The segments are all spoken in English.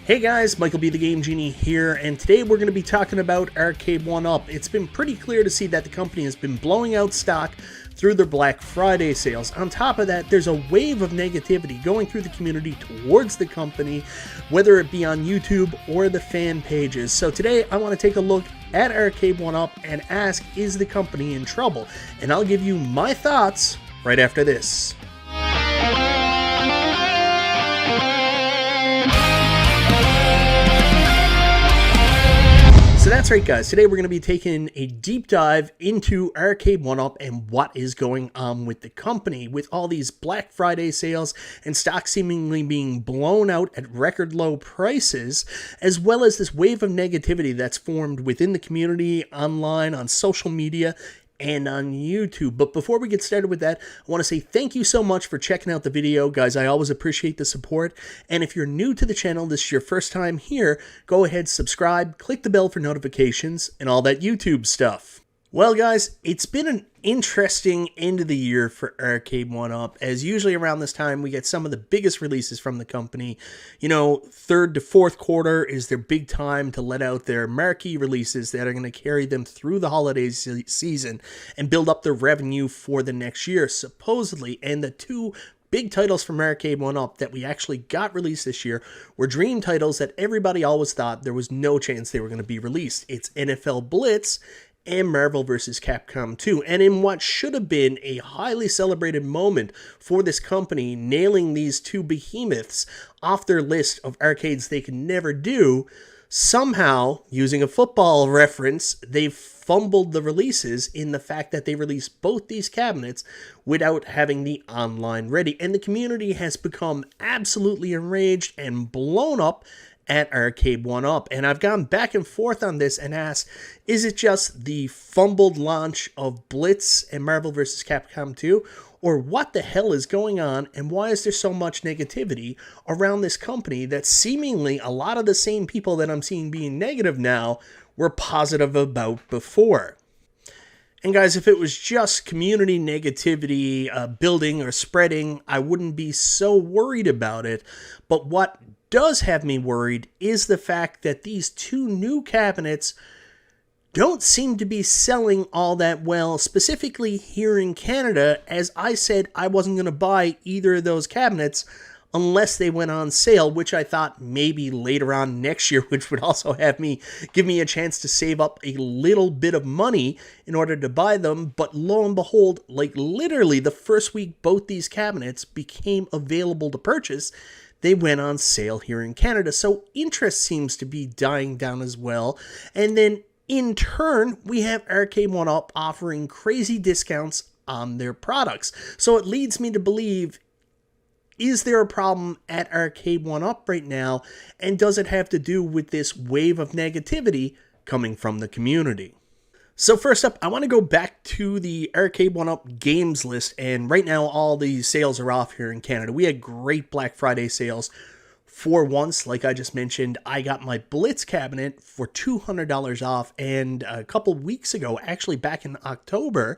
Hey guys, MichaelBtheGameGenie here, and today we're going to be talking about Arcade1Up. It's been pretty clear to see that the company has been blowing out stock through their Black Friday sales. On top of that, there's a wave of negativity going through the community towards the company, whether it be on YouTube or the fan pages. So today I want to take a look at Arcade1Up and ask, is the company in trouble? And I'll give you my thoughts right after this. So that's right, guys. Today we're going to be taking a deep dive into Arcade1Up and what is going on with the company, with all these Black Friday sales and stock seemingly being blown out at record low prices, as well as this wave of negativity that's formed within the community, online, on social media, and on YouTube. But before we get started with that, I want to say thank you so much for checking out the video, guys. I always appreciate the support. And if you're new to the channel, this is your first time here, go ahead, subscribe, click the bell for notifications, and all that YouTube stuff. Well, guys, it's been an interesting end of the year for Arcade1Up, as usually around this time we get some of the biggest releases from the company. You know, third to fourth quarter is their big time to let out their marquee releases that are going to carry them through the holiday season and build up their revenue for the next year, supposedly. And the two big titles from Arcade1Up that we actually got released this year were dream titles that everybody always thought there was no chance they were going to be released. It's NFL Blitz and Marvel vs. Capcom 2. And in what should have been a highly celebrated moment for this company, nailing these two behemoths off their list of arcades they can never do, somehow, using a football reference, they've fumbled the releases in the fact that they released both these cabinets without having the online ready. And the community has become absolutely enraged and blown up at Arcade1Up. And I've gone back and forth on this and asked, is it just the fumbled launch of Blitz and Marvel vs. Capcom 2? Or what the hell is going on, and why is there so much negativity around this company that seemingly a lot of the same people that I'm seeing being negative now were positive about before? And guys, if it was just community negativity building or spreading, I wouldn't be so worried about it. But what does have me worried is the fact that these two new cabinets don't seem to be selling all that well, specifically here in Canada, as I said I wasn't going to buy either of those cabinets unless they went on sale, which I thought maybe later on next year, which would also give me a chance to save up a little bit of money in order to buy them. But lo and behold, like literally the first week both these cabinets became available to purchase, they went on sale here in Canada. So interest seems to be dying down as well. And then in turn, we have Arcade1Up offering crazy discounts on their products. So it leads me to believe, is there a problem at Arcade1Up right now? And does it have to do with this wave of negativity coming from the community? So first up, I want to go back to the Arcade1Up games list, and right now all the sales are off here in Canada. We had great Black Friday sales. For once, like I just mentioned, I got my Blitz cabinet for $200 off, and a couple weeks ago, actually back in October,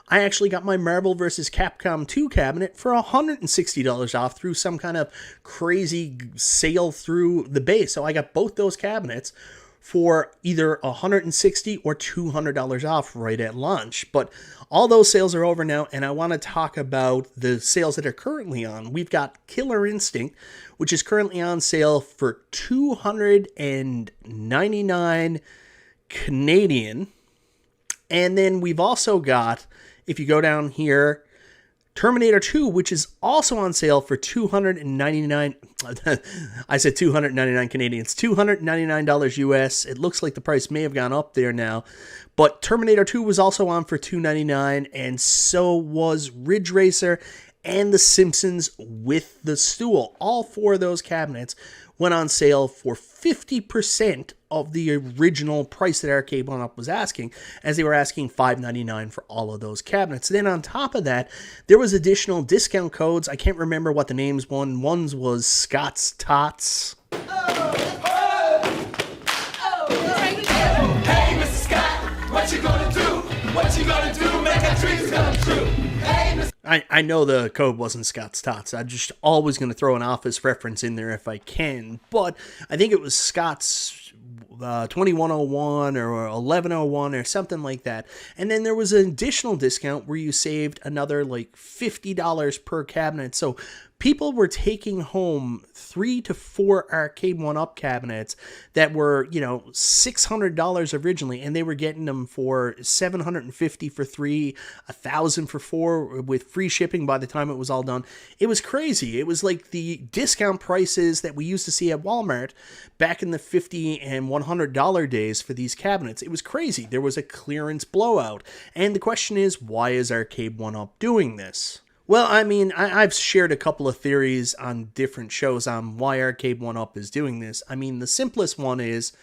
I actually got my Marvel vs. Capcom 2 cabinet for $160 off through some kind of crazy sale through the base. So I got both those cabinets for either $160 or $200 off right at launch. But all those sales are over now, and I want to talk about the sales that are currently on. We've got Killer Instinct, which is currently on sale for $299 Canadian. And then we've also got, if you go down here, Terminator 2, which is also on sale for $299. I said 299 Canadian. It's $299 US. It looks like the price may have gone up there now. But Terminator 2 was also on for $299, and so was Ridge Racer and The Simpsons with the Stool. All four of those cabinets went on sale for 50% of the original price that Arcade1Up was asking, as they were asking $599 for all of those cabinets. Then on top of that, there was additional discount codes. I can't remember what the names were. One's was Scott's Tots. Hey, Mr. Scott, what you gonna do? What you gonna do? Make our dreams come true. Hey, Mr. I know the code wasn't Scott's Tots. I'm just always going to throw an Office reference in there if I can. But I think it was Scott's 2101 or 1101 or something like that. And then there was an additional discount where you saved another like $50 per cabinet. So people were taking home 3 to 4 Arcade1Up cabinets that were, $600 originally, and they were getting them for $750 for 3, $1,000 for 4, with free shipping by the time it was all done. It was crazy. It was like the discount prices that we used to see at Walmart back in the $50 and $100 days for these cabinets. It was crazy. There was a clearance blowout. And the question is, why is Arcade1Up doing this? Well, I mean, I've shared a couple of theories on different shows on why Arcade1Up is doing this. I mean, the simplest one is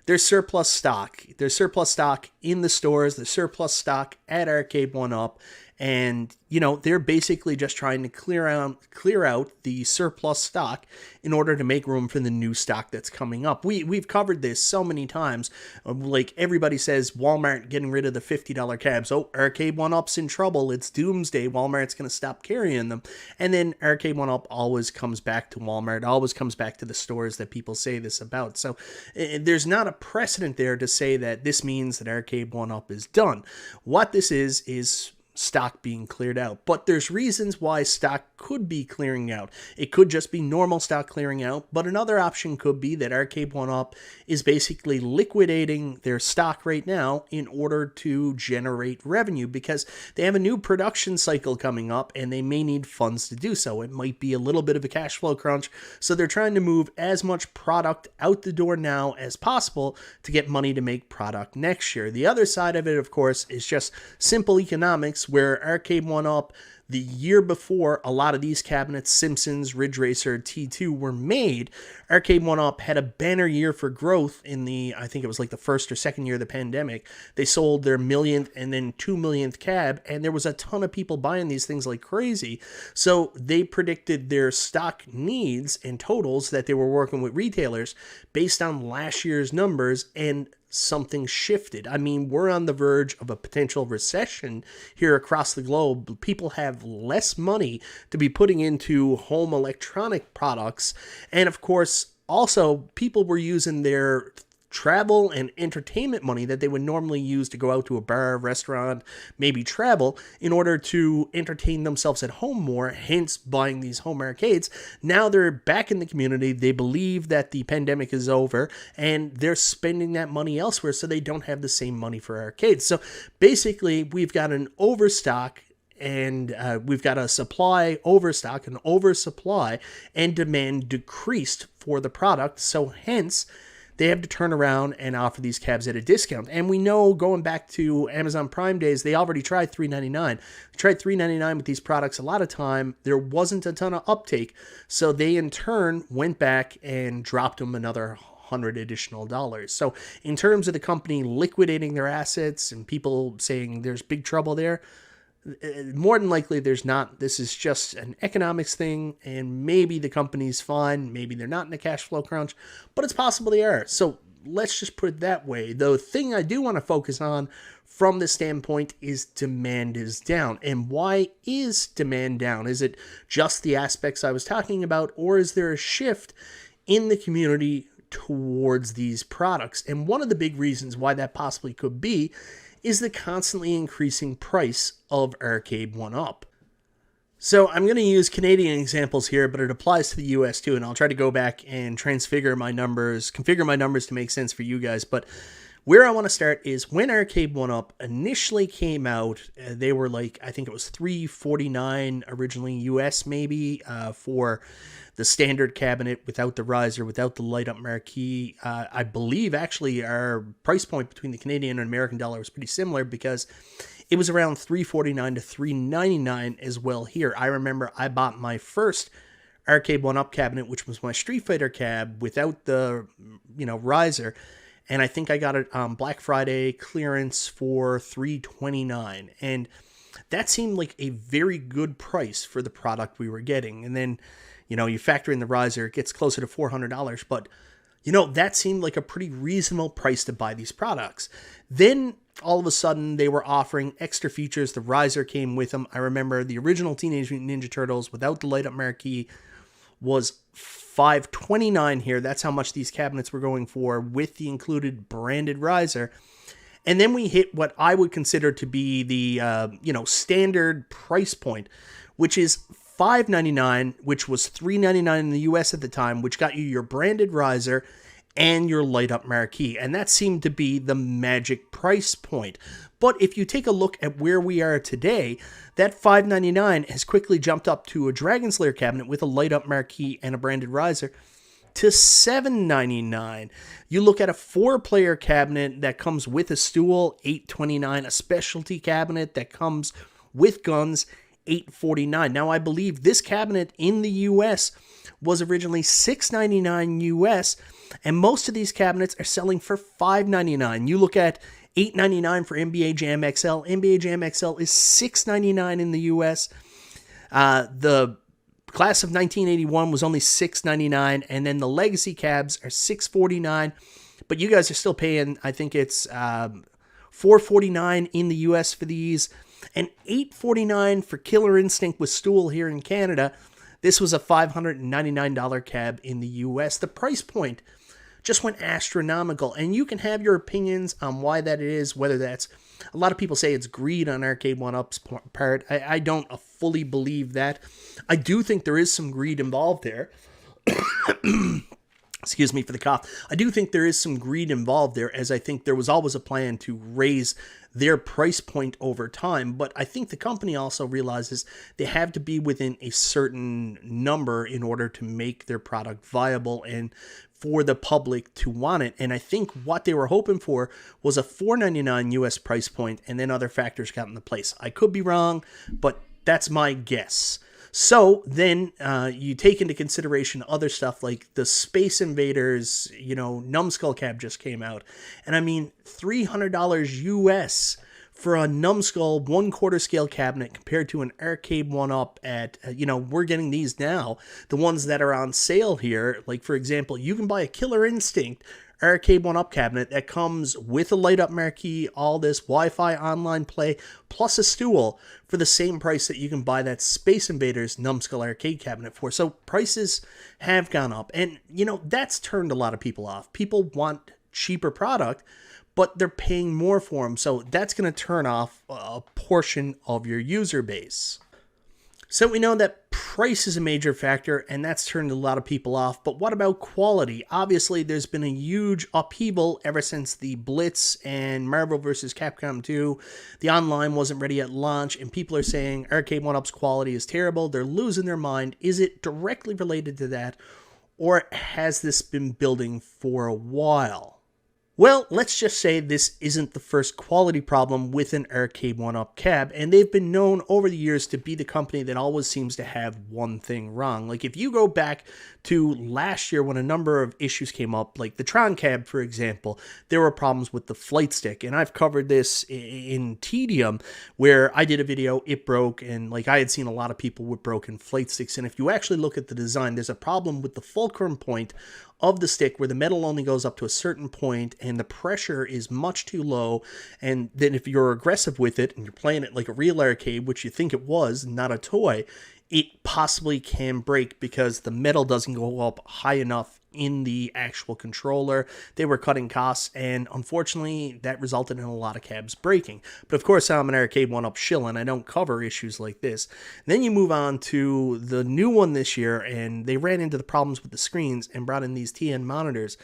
there's surplus stock. There's surplus stock in the stores. There's surplus stock at Arcade1Up. And, they're basically just trying to clear out the surplus stock in order to make room for the new stock that's coming up. We've covered this so many times. Like everybody says, Walmart getting rid of the $50 cabs. Oh, Arcade1Up's in trouble. It's doomsday. Walmart's going to stop carrying them. And then Arcade1Up always comes back to Walmart, always comes back to the stores that people say this about. So there's not a precedent there to say that this means that Arcade1Up is done. What this is stock being cleared out. But there's reasons why stock could be clearing out. It could just be normal stock clearing out, but another option could be that Arcade1Up is basically liquidating their stock right now in order to generate revenue, because they have a new production cycle coming up and they may need funds to do so. It might be a little bit of a cash flow crunch, so they're trying to move as much product out the door now as possible to get money to make product next year. The other side of it, of course, is just simple economics, where Arcade1Up, the year before a lot of these cabinets, Simpsons, Ridge Racer, T2, were made, Arcade1Up had a banner year for growth in I think it was like the first or second year of the pandemic. They sold their millionth and then 2 millionth cab, and there was a ton of people buying these things like crazy. So they predicted their stock needs and totals that they were working with retailers based on last year's numbers, and something shifted. I mean, we're on the verge of a potential recession here across the globe. People have less money to be putting into home electronic products. And of course, also people were using their travel and entertainment money that they would normally use to go out to a bar, restaurant, maybe travel, in order to entertain themselves at home more, hence buying these home arcades. Now they're back in the community. They believe that the pandemic is over, and they're spending that money elsewhere, so they don't have the same money for arcades. So basically, we've got an overstock, and we've got a supply overstock, an oversupply, and demand decreased for the product. So hence, they have to turn around and offer these cabs at a discount. And we know, going back to Amazon Prime days, they already tried $3.99. They tried $3.99 with these products. A lot of time, there wasn't a ton of uptake. So they, in turn, went back and dropped them another $100 additional dollars. So in terms of the company liquidating their assets and people saying there's big trouble there, more than likely there's not. This is just an economics thing, and maybe the company's fine, maybe they're not in a cash flow crunch, but it's possible they are. So let's just put it that way. The thing I do want to focus on from this standpoint is demand is down. And why is demand down? Is it just the aspects I was talking about, or is there a shift in the community towards these products? And one of the big reasons why that possibly could be is the constantly increasing price of Arcade1Up. So I'm going to use Canadian examples here, but it applies to the US too, and I'll try to go back and configure my numbers to make sense for you guys. But where I want to start is when Arcade1Up initially came out, they were like, I think it was $349 originally US maybe, for the standard cabinet without the riser, without the light up marquee. I believe actually our price point between the Canadian and American dollar was pretty similar, because it was around $349 to $399 as well here. I remember I bought my first Arcade1Up cabinet, which was my Street Fighter cab without the, riser. And I think I got it on Black Friday clearance for $329. And that seemed like a very good price for the product we were getting. And then, you factor in the riser, it gets closer to $400. But That seemed like a pretty reasonable price to buy these products. Then all of a sudden they were offering extra features. The riser came with them. I remember the original Teenage Mutant Ninja Turtles without the light up marquee was $529 here. That's how much these cabinets were going for with the included branded riser. And then we hit what I would consider to be the standard price point, which is $599, which was $399 in the US at the time, which got you your branded riser and your light up marquee. And that seemed to be the magic price point. But if you take a look at where we are today, that $599 has quickly jumped up to a Dragon Slayer cabinet with a light up marquee and a branded riser to $799. You look at a 4-player cabinet that comes with a stool, $829. A specialty cabinet that comes with guns, $849. Now, I believe this cabinet in the US was originally $699 US, and most of these cabinets are selling for $599. You look at $899 for NBA Jam XL. NBA Jam XL is $699 in the US. The class of 1981 was only $699, and then the legacy cabs are $649. But you guys are still paying, I think it's $449 in the US for these, and $849 for Killer Instinct with stool here in Canada. This was a $599 cab in the US. The price point just went astronomical, and you can have your opinions on why that is, whether that's, a lot of people say it's greed on Arcade1Up's part. I don't fully believe that. I do think there is some greed involved there. Excuse me for the cough. I do think there is some greed involved there, as I think there was always a plan to raise their price point over time. But I think the company also realizes they have to be within a certain number in order to make their product viable and for the public to want it. And I think what they were hoping for was a $499 US price point, and then other factors got into place. I could be wrong, but that's my guess. So then you take into consideration other stuff like the Space Invaders, Numbskull cab just came out. And I mean, $300 US for a Numbskull 1/4 scale cabinet compared to an Arcade1Up at, we're getting these now, the ones that are on sale here. Like, for example, you can buy a Killer Instinct Arcade1Up cabinet that comes with a light up marquee, all this Wi-Fi online play, plus a stool for the same price that you can buy that Space Invaders Numbskull arcade cabinet for. So prices have gone up, and that's turned a lot of people off. People want cheaper product, but they're paying more for them. So that's going to turn off a portion of your user base. So we know that price is a major factor, and that's turned a lot of people off. But what about quality? Obviously, there's been a huge upheaval ever since the Blitz and Marvel vs. Capcom 2. The online wasn't ready at launch, and people are saying Arcade1Up's quality is terrible. They're losing their mind. Is it directly related to that, or has this been building for a while? Well, let's just say this isn't the first quality problem with an Arcade1Up cab, and they've been known over the years to be the company that always seems to have one thing wrong. Like, if you go back to last year when a number of issues came up, like the Tron cab, for example, there were problems with the flight stick, and I've covered this in Tedium, where I did a video, it broke, and I had seen a lot of people with broken flight sticks, and if you actually look at the design, there's a problem with the fulcrum point of the stick where the metal only goes up to a certain point and the pressure is much too low, and then if you're aggressive with it and you're playing it like a real arcade, which you think it was, not a toy, it possibly can break because the metal doesn't go up high enough in the actual controller. They were cutting costs, and unfortunately that resulted in a lot of cabs breaking. But of course, I'm an Arcade1Up shill and I don't cover issues like this. And then you move on to the new one this year, and they ran into the problems with the screens and brought in these TN monitors,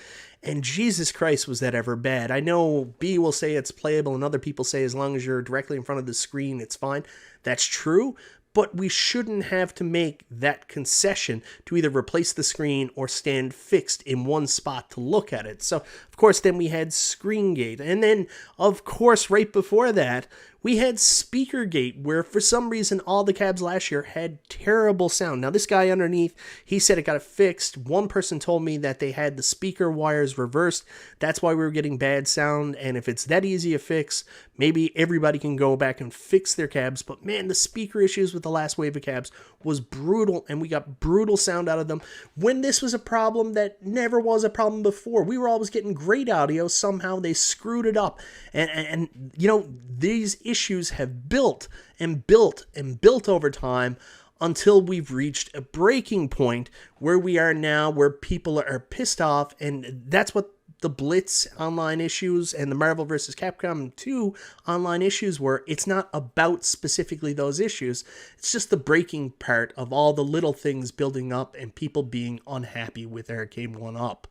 and Jesus Christ, was that ever bad. I know B will say it's playable and other people say as long as you're directly in front of the screen it's fine. That's true, but we shouldn't have to make that concession to either replace the screen or stand fixed in one spot to look at it. So, of course, then we had ScreenGate. And then, of course, right before that, We had Speakergate, where for some reason all the cabs last year had terrible sound. Now this guy underneath, he said it got fixed. One person told me that they had the speaker wires reversed. That's why we were getting bad sound. And if it's that easy to fix, maybe everybody can go back and fix their cabs. But man, the speaker issues with the last wave of cabs was brutal, and we got brutal sound out of them when this was a problem that never was a problem before. We were always getting great audio. Somehow they screwed it up. And you know, these issues have built and built and built over time until we've reached a breaking point where we are now, where people are pissed off. And that's what the Blitz online issues and the Marvel vs. Capcom 2 online issues were. It's not about specifically those issues. It's just the breaking part of all the little things building up and people being unhappy with Arcade1Up.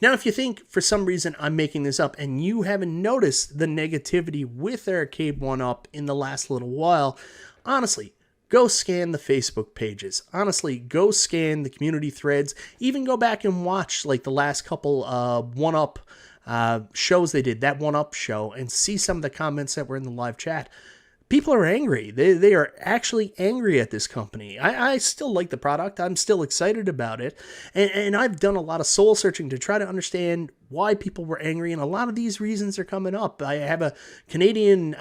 Now, if you think for some reason I'm making this up and you haven't noticed the negativity with Arcade1Up in the last little while, honestly, go scan the Facebook pages. Honestly, go scan the community threads. Even go back and watch like the last couple 1UP shows they did, that 1UP show, and see some of the comments that were in the live chat. People are angry. They are actually angry at this company. I still like the product. I'm still excited about it. And I've done a lot of soul searching to try to understand why people were angry. And a lot of these reasons are coming up. I have a Canadian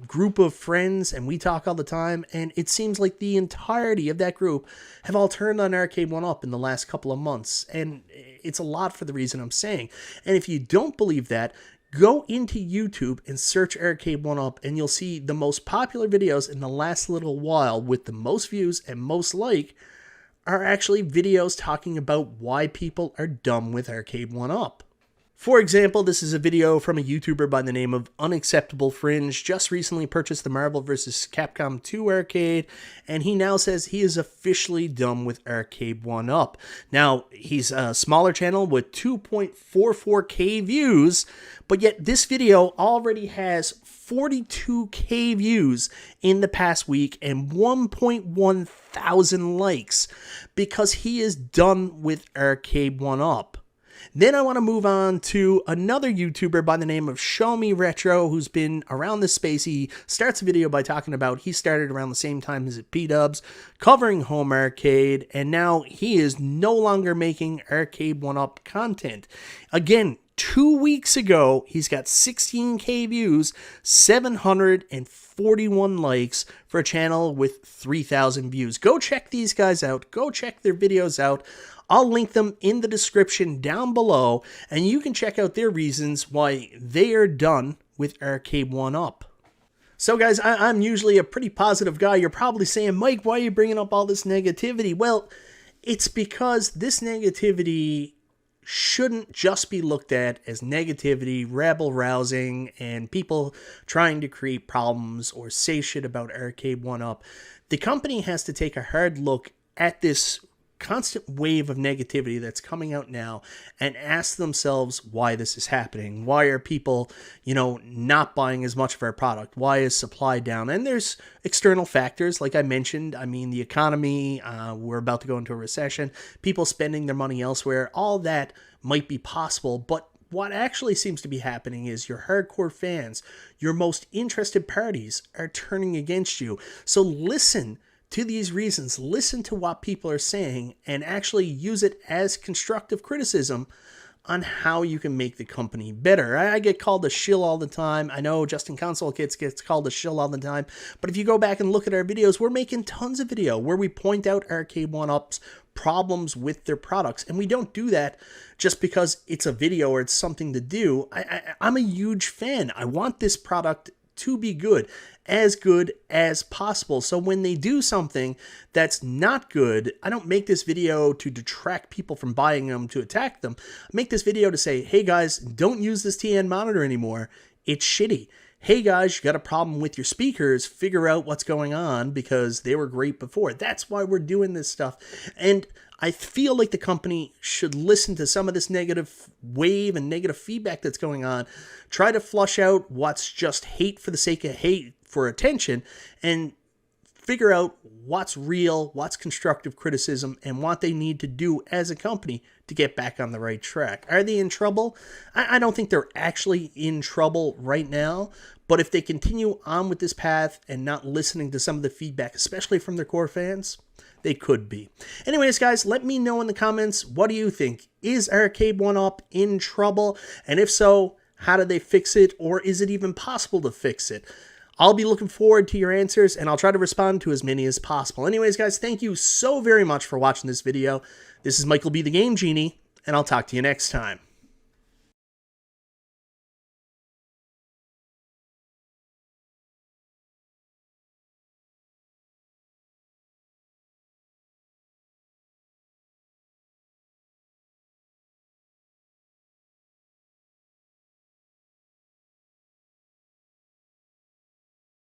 group of friends, and we talk all the time. And it seems like the entirety of that group have all turned on Arcade1Up in the last couple of months. And it's a lot for the reason I'm saying. And if you don't believe that, go into YouTube and search Arcade1Up, and you'll see the most popular videos in the last little while with the most views and most like are actually videos talking about why people are dumb with Arcade1Up. For example, this is a video from a YouTuber by the name of Unacceptable Fringe. Just recently purchased the Marvel vs. Capcom 2 arcade, and he now says he is officially done with Arcade1Up. Now, he's a smaller channel with 2.44k views, but yet this video already has 42k views in the past week and 1.1 thousand likes because he is done with Arcade1Up. Then I want to move on to another YouTuber by the name of Show Me Retro, who's been around this space. He starts a video by talking about he started around the same time as P-Dubs, covering home arcade, and now he is no longer making Arcade1Up content. Again, 2 weeks ago, he's got 16k views, 741 likes for a channel with 3,000 views. Go check these guys out. Go check their videos out. I'll link them in the description down below, and you can check out their reasons why they are done with Arcade1Up. So guys, I'm usually a pretty positive guy. You're probably saying, Mike, why are you bringing up all this negativity? Well, it's because this negativity shouldn't just be looked at as negativity, rabble-rousing, and people trying to create problems or say shit about Arcade1Up. The company has to take a hard look at this constant wave of negativity that's coming out now and ask themselves why this is happening. Why are people, not buying as much of our product? Why is supply down? And there's external factors, like I mentioned. I mean, the economy, we're about to go into a recession, people spending their money elsewhere, all that might be possible, but what actually seems to be happening is your hardcore fans, your most interested parties are turning against you. So listen to these reasons, listen to what people are saying, and actually use it as constructive criticism on how you can make the company better. I get called a shill all the time. I know Justin Console gets called a shill all the time, but if you go back and look at our videos, we're making tons of video where we point out Arcade1Up's problems with their products, and we don't do that just because it's a video or it's something to do. I'm a huge fan. I want this product to be good as possible. So when they do something that's not good, I don't make this video to detract people from buying them, to attack them. I make this video to say, hey guys, don't use this TN monitor anymore. It's shitty. Hey guys, you got a problem with your speakers, figure out what's going on because they were great before. That's why we're doing this stuff. And I feel like the company should listen to some of this negative wave and negative feedback that's going on, try to flush out what's just hate for the sake of hate for attention, and figure out what's real, what's constructive criticism, and what they need to do as a company to get back on the right track. Are they in trouble? I don't think they're actually in trouble right now, but if they continue on with this path and not listening to some of the feedback, especially from their core fans, they could be. Anyways, guys, let me know in the comments, what do you think? Is Arcade1Up in trouble? And if so, how did they fix it? Or is it even possible to fix it? I'll be looking forward to your answers, and I'll try to respond to as many as possible. Anyways, guys, thank you so very much for watching this video. This is Michael B. the Game Genie, and I'll talk to you next time.